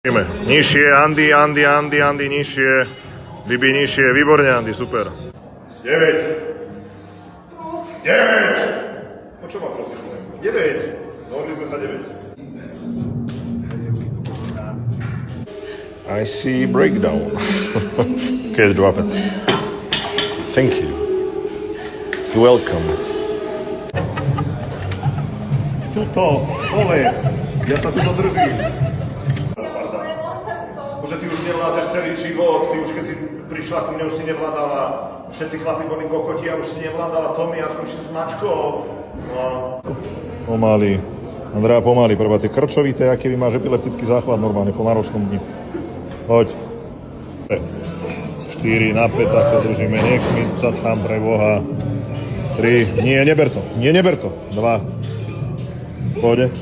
Ideme. Nižšie, Andy, nižšie. Bibi, nižšie, výborne, Andy, super. 9. 9. No čo ma prosím? 9. Dohodli sme sa 9. I see breakdown. Okay, drop it. Thank you. You're welcome. Tuto, dole. Ja sa tu zdržím. Že ty už nevládzeš celý život, ty už keď si prišla ku mne, už si nevládala, všetci chlapi boli kokoti a už si nevládala Tommy, aspoň si s mačkou. No. Pomaly. Andrea, pomaly, prvá tie krčovité, aký vy máš epileptický záchvat normálne po náročnom dni. Poď. 4 na 5, takto držíme, nekmiť sa tam pre Boha. 3, nie, neber to. 2. Pôjde.